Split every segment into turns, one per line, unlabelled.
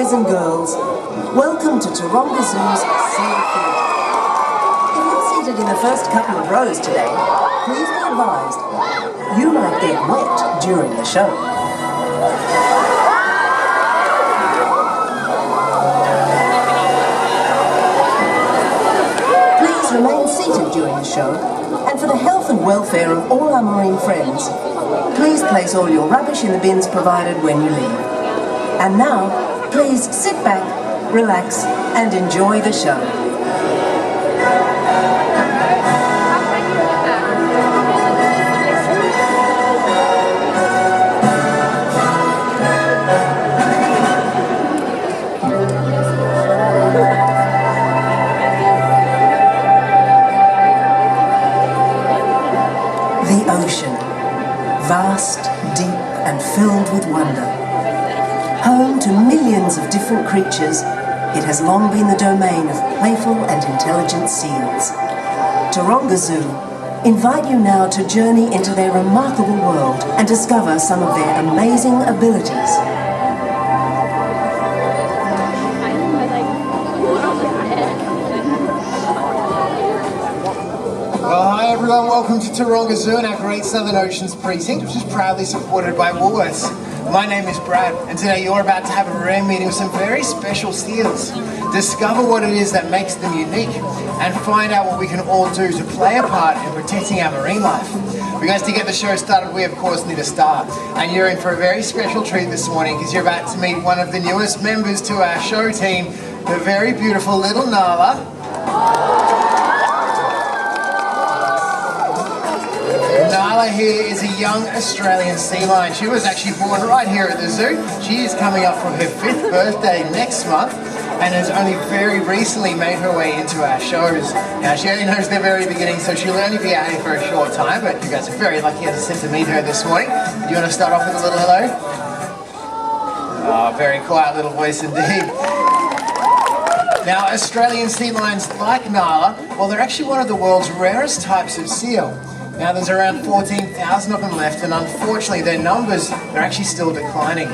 boys and girls, welcome to Taronga Zoo's Seal Theatre. If you're seated in the first couple of rows today, please be advised, you might get wet during the show. Please remain seated during the show, and for the health and welfare of all our marine friends, please place all your rubbish in the bins provided when you leave. And now, please sit back, relax, and enjoy the show. The ocean, vast, deep, and filled with wonder. Home to millions of different creatures, it has long been the domain of playful and intelligent seals. Taronga Zoo invite you now to journey into their remarkable world and discover some of their amazing abilities.
Well, hi everyone, welcome to Taronga Zoo and our Great Southern Oceans precinct, which is proudly supported by Woolworths. My name is Brad, and today you're about to have a rare meeting with some very special seals. Discover what it is that makes them unique, and find out what we can all do to play a part in protecting our marine life. But guys, to get the show started, we of course need a star. And you're in for a very special treat this morning, because you're about to meet one of the newest members to our show team, the very beautiful little Nala. Nala here is a young Australian sea lion. She was actually born right here at the zoo. She is coming up for her 5th birthday next month and has only very recently made her way into our shows. Now, she only knows the very beginning, so she'll only be out here for a short time, but you guys are very lucky as I said to meet her this morning. Do you want to start off with a little hello? Oh, very quiet little voice indeed. Now, Australian sea lions like Nala, well, they're actually one of the world's rarest types of seal. Now there's around 14,000 of them left, and unfortunately their numbers are actually still declining.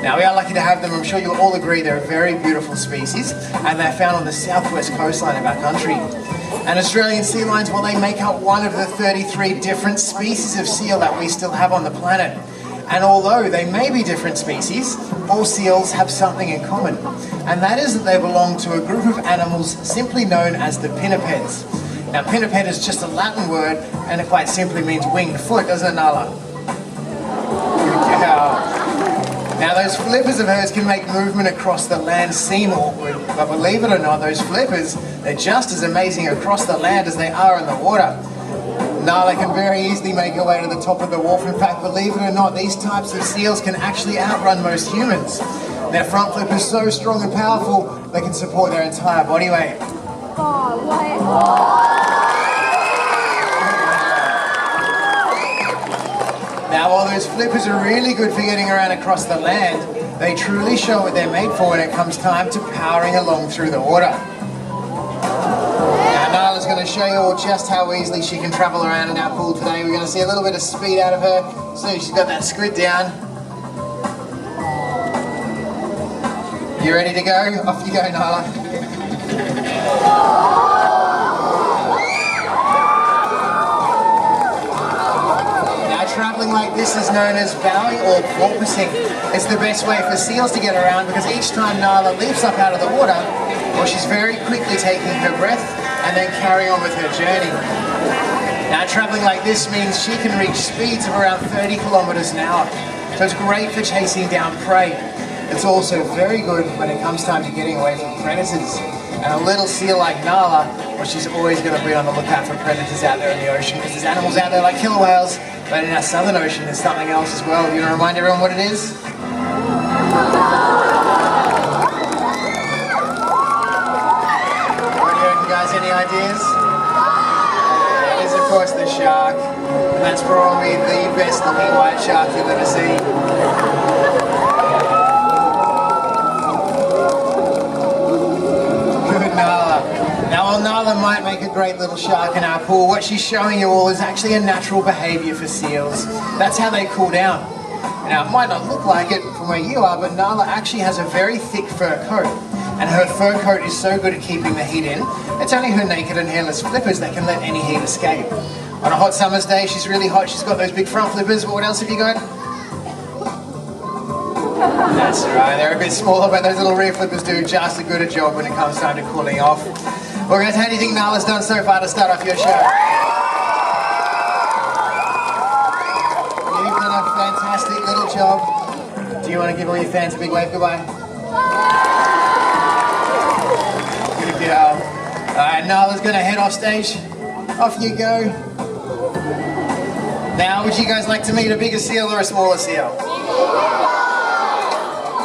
Now we are lucky to have them. I'm sure you'll all agree they're a very beautiful species, and they're found on the southwest coastline of our country. And Australian sea lions, well, they make up one of the 33 different species of seal that we still have on the planet. And although they may be different species, all seals have something in common, and that is that they belong to a group of animals simply known as the pinnipeds. Now, pinniped is just a Latin word, and it quite simply means winged foot, doesn't it, Nala? Now, those flippers of hers can make movement across the land seem awkward, but believe it or not, those flippers, they're just as amazing across the land as they are in the water. Nala can very easily make her way to the top of the wharf. In fact, believe it or not, these types of seals can actually outrun most humans. Their front flip is so strong and powerful, they can support their entire body weight.
Oh, what?
Now, while those flippers are really good for getting around across the land, they truly show what they're made for when it comes time to powering along through the water. Now, Nala's going to show you all just how easily she can travel around in our pool today. We're going to see a little bit of speed out of her. So she's got that squid down. You ready to go? Off you go, Nala. Travelling like this is known as bowing or porpoising. It's the best way for seals to get around, because each time Nala leaps up out of the water, well, she's very quickly taking her breath and then carrying on with her journey. Now, travelling like this means she can reach speeds of around 30 kilometres an hour, so it's great for chasing down prey. It's also very good when it comes time to getting away from predators. And a little seal like Nala, well, she's always going to be on the lookout for predators out there in the ocean, because there's animals out there like killer whales, but in our southern ocean there's something else as well. You want to remind everyone what it is? What do you reckon, guys? Any ideas? It is, of course, the shark. And that's probably the best looking white shark you'll ever see. Now, while Nala might make a great little shark in our pool, what she's showing you all is actually a natural behaviour for seals. That's how they cool down. Now, it might not look like it from where you are, but Nala actually has a very thick fur coat. And her fur coat is so good at keeping the heat in, it's only her naked and hairless flippers that can let any heat escape. On a hot summer's day, she's really hot, she's got those big front flippers, but what else have you got? That's right, they're a bit smaller, but those little rear flippers do just as good a job when it comes time to cooling off. Well guys, how do you think Nala's done so far to start off your show? You've done a fantastic little job. Do you want to give all your fans a big wave goodbye? Good girl. Alright, Nala's going to head off stage. Off you go. Now, would you guys like to meet a bigger seal or a smaller seal?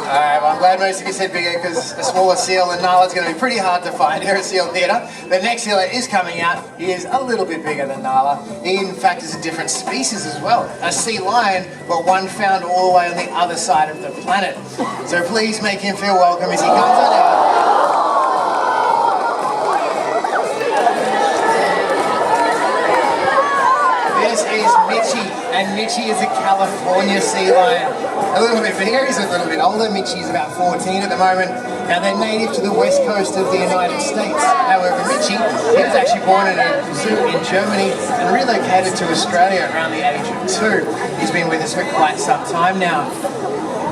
Alright, well I'm glad most of you said bigger because a smaller seal than Nala's going to be pretty hard to find here at Seal Theatre. The next seal that is coming out is a little bit bigger than Nala. He in fact is a different species as well. A sea lion, but one found all the way on the other side of the planet. So please make him feel welcome as he comes on out. This is Jen-Chieh, and Jen-Chieh is a California sea lion. A little bit bigger, he's a little bit older. Jen-Chieh's about 14 at the moment. Now they're native to the west coast of the United States. However, Jen-Chieh, he was actually born in a zoo in Germany and relocated to Australia around the age of 2. He's been with us for quite some time now.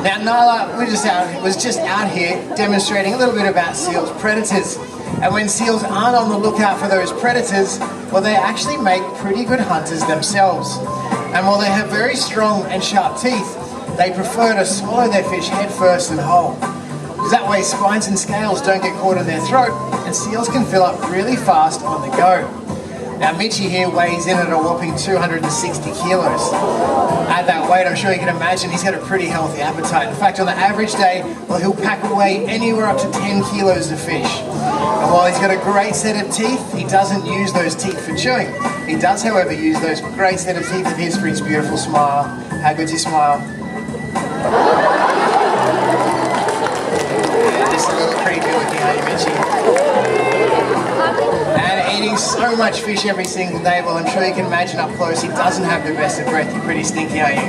Now Nala was just out here demonstrating a little bit about seals' predators. And when seals aren't on the lookout for those predators, well, they actually make pretty good hunters themselves. And while they have very strong and sharp teeth, they prefer to swallow their fish head first and whole. Because that way spines and scales don't get caught in their throat, and seals can fill up really fast on the go. Now Jen-Chieh here weighs in at a whopping 260 kilos. At that weight, I'm sure you can imagine he's got a pretty healthy appetite. In fact, on the average day, well, he'll pack away anywhere up to 10 kilos of fish. And while he's got a great set of teeth, he doesn't use those teeth for chewing. He does, however, use those great set of teeth of his for his beautiful smile. How good's your smile? Yeah, just a little creepy looking, are you, Jen-Chieh? And eating so much fish every single day, well, I'm sure you can imagine up close, he doesn't have the best of breath. You're pretty stinky, are you?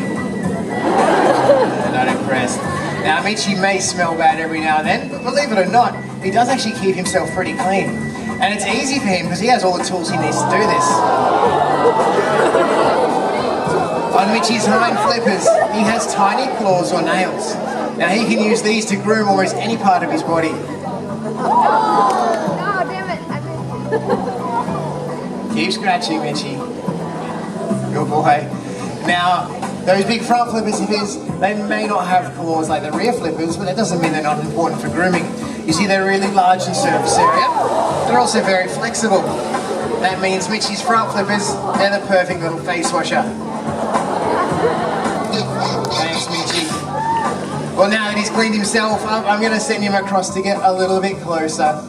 Not impressed. Now, Jen-Chieh may smell bad every now and then, but believe it or not, he does actually keep himself pretty clean. And it's easy for him because he has all the tools he needs to do this. On Jen-Chieh's hind flippers, he has tiny claws or nails. Now, he can use these to groom almost any part of his body.
Oh, damn it.
Keep scratching, Jen-Chieh. Good boy. Now, those big front flippers of his, they may not have claws like the rear flippers, but that doesn't mean they're not important for grooming. You see, they're really large in surface area. They're also very flexible. That means Jen-Chieh's front flippers, they're the perfect little face washer. Thanks, Jen-Chieh. Well, now that he's cleaned himself up, I'm going to send him across to get a little bit closer.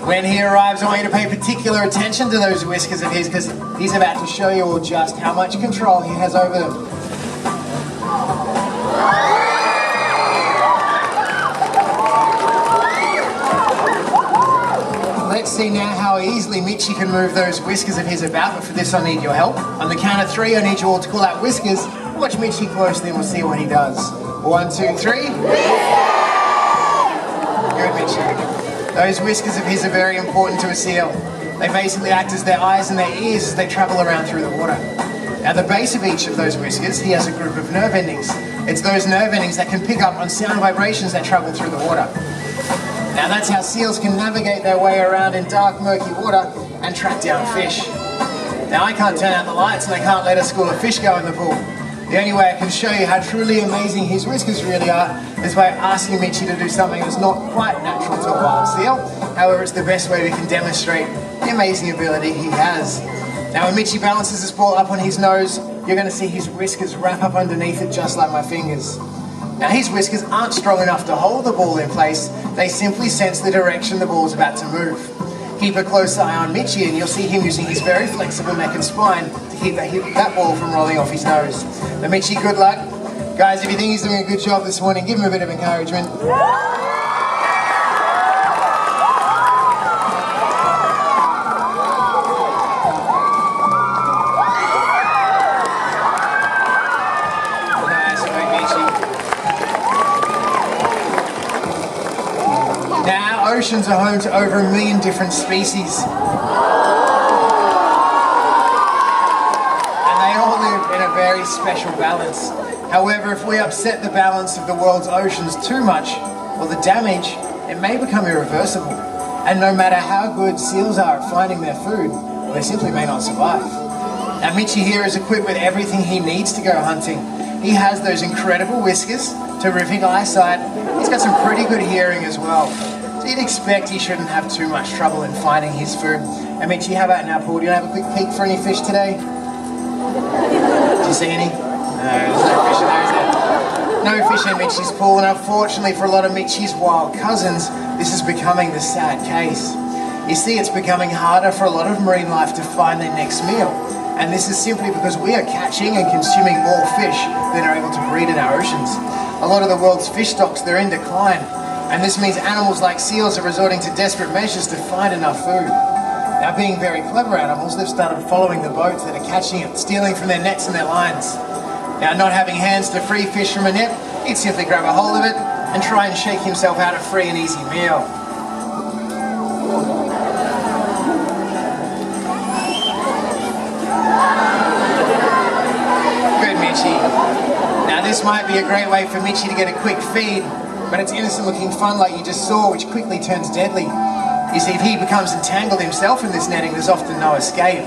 When he arrives, I want you to pay particular attention to those whiskers of his because he's about to show you all just how much control he has over them. Let's see now how easily Jen-Chieh can move those whiskers of his about, but for this I need your help. On the count of 3, I need you all to call out whiskers. Watch Jen-Chieh closely and we'll see what he does. 1, 2, 3. Good, Jen-Chieh. Those whiskers of his are very important to a seal. They basically act as their eyes and their ears as they travel around through the water. At the base of each of those whiskers, he has a group of nerve endings. It's those nerve endings that can pick up on sound vibrations that travel through the water. Now that's how seals can navigate their way around in dark, murky water and track down fish. Now I can't turn out the lights and I can't let a school of fish go in the pool. The only way I can show you how truly amazing his whiskers really are is by asking Jen-Chieh to do something that's not quite natural to a wild seal. However, it's the best way we can demonstrate the amazing ability he has. Now when Jen-Chieh balances this ball up on his nose, you're going to see his whiskers wrap up underneath it just like my fingers. Now his whiskers aren't strong enough to hold the ball in place, they simply sense the direction the ball is about to move. Keep a close eye on Jen-Chieh and you'll see him using his very flexible neck and spine to keep that ball from rolling off his nose. Now Jen-Chieh, good luck. Guys, if you think he's doing a good job this morning, give him a bit of encouragement. Nice, oceans are home to over 1 million different species. And they all live in a very special balance. However, if we upset the balance of the world's oceans too much, well, the damage, it may become irreversible. And no matter how good seals are at finding their food, they simply may not survive. Now, Jen-Chieh here is equipped with everything he needs to go hunting. He has those incredible whiskers, terrific eyesight, he's got some pretty good hearing as well. So you'd expect he shouldn't have too much trouble in finding his food. And Jen-Chieh, how about now, Paul? Do you want to have a quick peek for any fish today? Did you see any? No, there's no fish in there, is there? No fish in Jen-Chieh's pool, and unfortunately for a lot of Jen-Chieh's wild cousins, this is becoming the sad case. You see, it's becoming harder for a lot of marine life to find their next meal. And this is simply because we are catching and consuming more fish than are able to breed in our oceans. A lot of the world's fish stocks, they're in decline. And this means animals like seals are resorting to desperate measures to find enough food. Now, being very clever animals, they've started following the boats that are catching it, stealing from their nets and their lines. Now, not having hands to free fish from a net, he'd simply grab a hold of it and try and shake himself out a free and easy meal. Good, Jen-Chieh. Now, this might be a great way for Jen-Chieh to get a quick feed, but it's innocent looking fun like you just saw, which quickly turns deadly. You see, if he becomes entangled himself in this netting, there's often no escape.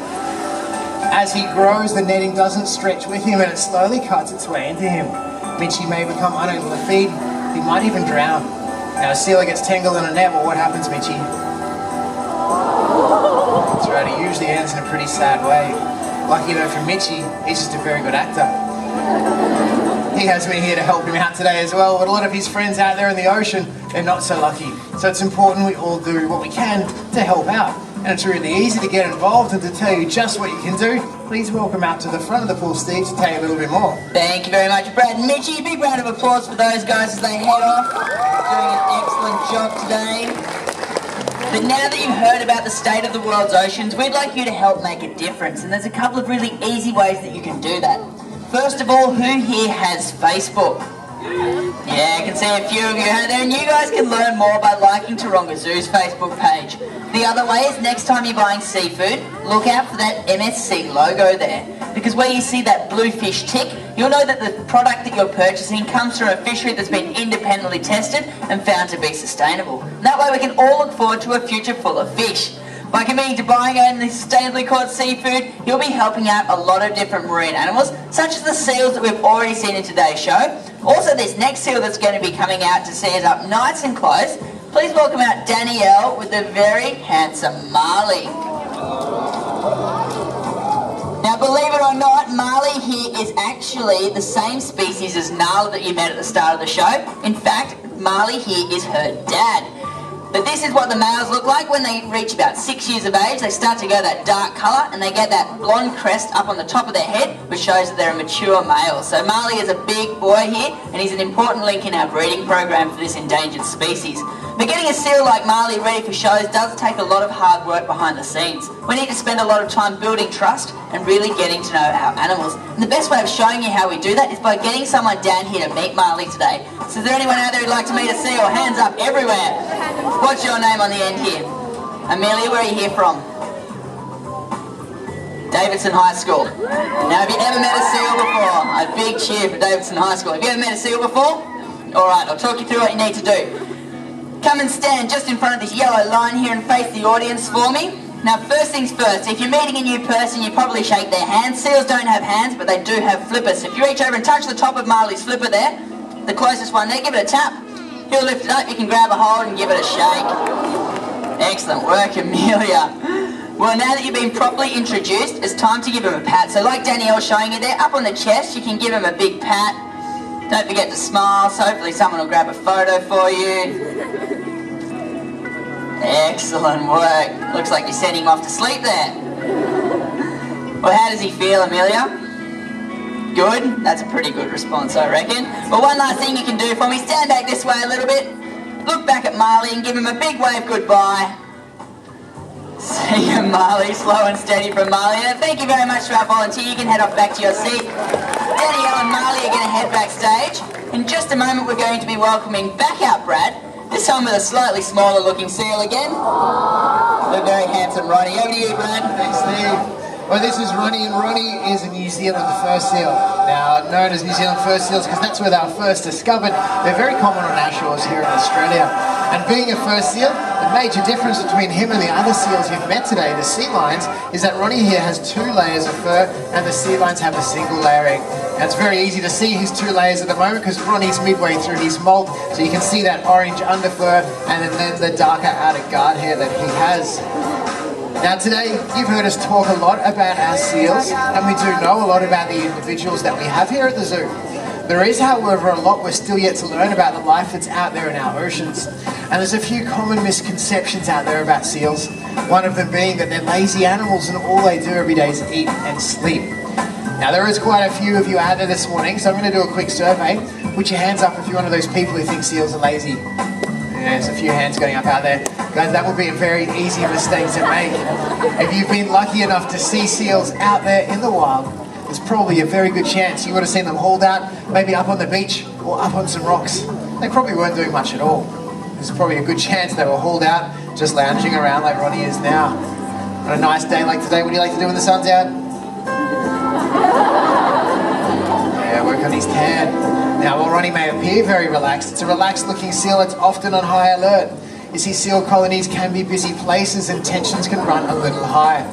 As he grows, the netting doesn't stretch with him and it slowly cuts its way into him. Jen-Chieh may become unable to feed, he might even drown. Now, a sealer gets tangled in a net, well, what happens, Jen-Chieh? That's right, it usually ends in a pretty sad way. Lucky though for Jen-Chieh, he's just a very good actor. He has me here to help him out today as well, but a lot of his friends out there in the ocean, they're not so lucky. So it's important we all do what we can to help out. And it's really easy to get involved and to tell you just what you can do. Please welcome out to the front of the pool, Steve, to tell you a little bit more.
Thank you very much, Brad and Jen-Chieh. Big round of applause for those guys as they head off. Doing an excellent job today. But now that you've heard about the state of the world's oceans, we'd like you to help make a difference. And there's a couple of really easy ways that you can do that. First of all, who here has Facebook? Yeah, I can see a few of you out there, and you guys can learn more by liking Taronga Zoo's Facebook page. The other way is next time you're buying seafood, look out for that MSC logo there. Because where you see that blue fish tick, you'll know that the product that you're purchasing comes from a fishery that's been independently tested and found to be sustainable. And that way we can all look forward to a future full of fish. By committing to buying and sustainably caught seafood, you'll be helping out a lot of different marine animals, such as the seals that we've already seen in today's show. Also, this next seal that's going to be coming out to see us up nice and close, please welcome out Danielle with the very handsome Marley. Now, believe it or not, Marley here is actually the same species as Nala that you met at the start of the show. In fact, Marley here is her dad. But this is what the males look like when they reach about 6 years of age. They start to go that dark colour and they get that blonde crest up on the top of their head, which shows that they're a mature male. So Marley is a big boy here and he's an important link in our breeding program for this endangered species. But getting a seal like Marley ready for shows does take a lot of hard work behind the scenes. We need to spend a lot of time building trust and really getting to know our animals. And the best way of showing you how we do that is by getting someone down here to meet Marley today. So is there anyone out there who'd like to meet a seal? Hands up everywhere. What's your name on the end here? Amelia, where are you here from? Davidson High School. Now, have you ever met a seal before? A big cheer for Davidson High School. Have you ever met a seal before? Alright, I'll talk you through what you need to do. Come and stand just in front of this yellow line here and face the audience for me. Now, first things first, if you're meeting a new person, you probably shake their hand. Seals don't have hands, but they do have flippers. So if you reach over and touch the top of Marley's flipper there, the closest one there, give it a tap. He'll lift it up, you can grab a hold and give it a shake. Excellent work, Amelia. Well, now that you've been properly introduced, it's time to give him a pat. So like Danielle showing you there, up on the chest, you can give him a big pat. Don't forget to smile, so hopefully someone will grab a photo for you. Excellent work. Looks like you're sending him off to sleep there. Well, how does he feel, Amelia? Good? That's a pretty good response, I reckon. But one last thing you can do for me, stand back this way a little bit, look back at Marley and give him a big wave goodbye. See you, Marley, slow and steady from Marley. And thank you very much to our volunteer. You can head off back to your seat. Danielle and Marley are going to head backstage. In just a moment, we're going to be welcoming back out Brad. This time with a slightly smaller looking seal again. The very handsome Ronnie. Over to you, Brad.
Thanks, Steve. Well, this is Ronnie, and Ronnie is a New Zealand first seal. Now, known as New Zealand first seals because that's where they were first discovered. They're very common on our shores here in Australia. And being a first seal, the major difference between him and the other seals you've met today, the sea lions, is that Ronnie here has 2 layers of fur and the sea lions have a single layering. And it's very easy to see his 2 layers at the moment because Ronnie's midway through his molt, so you can see that orange under fur and then the darker outer guard hair that he has. Now today, you've heard us talk a lot about our seals, and we do know a lot about the individuals that we have here at the zoo. There is, however, a lot we're still yet to learn about the life that's out there in our oceans. And there's a few common misconceptions out there about seals, one of them being that they're lazy animals and all they do every day is eat and sleep. Now there is quite a few of you out there this morning, so I'm going to do a quick survey. Put your hands up if you're one of those people who think seals are lazy. There's a few hands going up out there. Guys, that would be a very easy mistake to make. If you've been lucky enough to see seals out there in the wild, there's probably a very good chance you would have seen them hauled out, maybe up on the beach or up on some rocks. They probably weren't doing much at all. There's probably a good chance they were hauled out, just lounging around like Ronnie is now. On a nice day like today, what do you like to do when the sun's out? Yeah, work on his tan. Now, while Ronnie may appear very relaxed, it's a relaxed looking seal that's often on high alert. You see, seal colonies can be busy places and tensions can run a little high.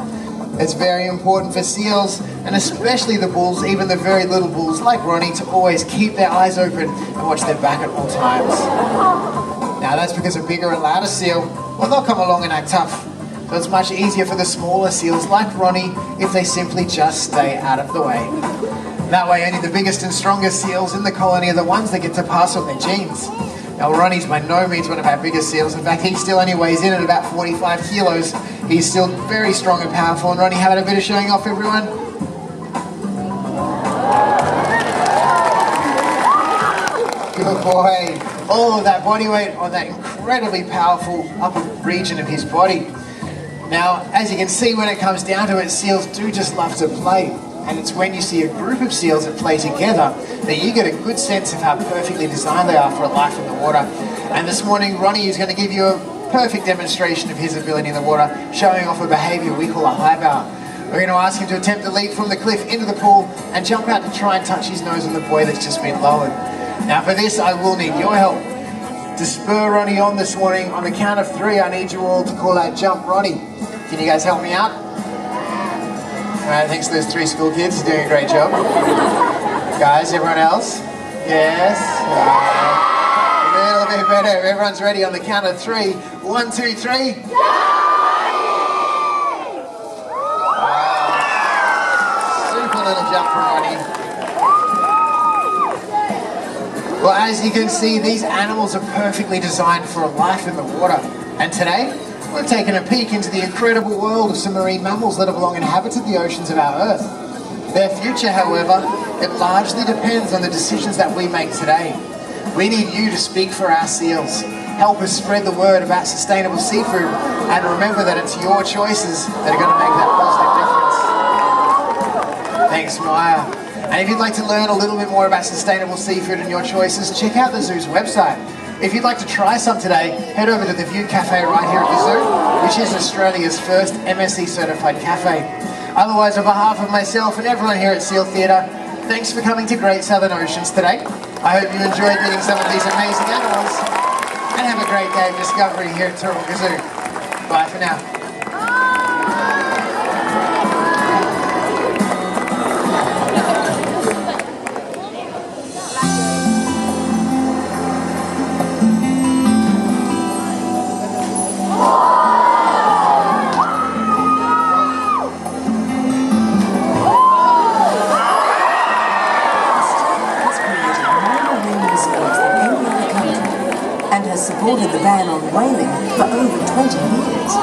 It's very important for seals, and especially the bulls, even the very little bulls like Ronnie, to always keep their eyes open and watch their back at all times. Now that's because a bigger and louder seal, well, they'll come along and act tough. So it's much easier for the smaller seals like Ronnie if they simply just stay out of the way. That way only the biggest and strongest seals in the colony are the ones that get to pass on their genes. Now Ronnie's by no means one of our biggest seals. In fact, he still only weighs in at about 45 kilos. He's still very strong and powerful. And Ronnie, having a bit of showing off, everyone? Good boy. All of that body weight on that incredibly powerful upper region of his body. Now, as you can see, when it comes down to it, seals do just love to play. And it's when you see a group of seals that play together that you get a good sense of how perfectly designed they are for a life in the water. And this morning, Ronnie is going to give you a perfect demonstration of his ability in the water, showing off a behaviour we call a high bow. We're going to ask him to attempt to leap from the cliff into the pool and jump out to try and touch his nose on the buoy that's just been lowered. Now for this, I will need your help. To spur Ronnie on this morning, on the count of 3, I need you all to call out "Jump, Ronnie." Can you guys help me out? Alright, thanks to those 3 school kids, you're doing a great job. Guys, everyone else? Yes? A little bit better. If everyone's ready on the count of 3. 1, 2, 3. Super little jump from Ronnie. Well, as you can see, these animals are perfectly designed for a life in the water. And today, we're taking a peek into the incredible world of some marine mammals that have long inhabited the oceans of our Earth. Their future, however, it largely depends on the decisions that we make today. We need you to speak for our seals. Help us spread the word about sustainable seafood, and remember that it's your choices that are going to make that positive difference. Thanks, Maya. And if you'd like to learn a little bit more about sustainable seafood and your choices, check out the zoo's website. If you'd like to try some today, head over to the View Cafe right here at the zoo, which is Australia's first MSC certified cafe. Otherwise, on behalf of myself and everyone here at Seal Theatre, thanks for coming to Great Southern Oceans today. I hope you enjoyed meeting some of these amazing animals, and have a great day of discovery here at Taronga Zoo. Bye for now.
Supported the ban on whaling for over 20 years.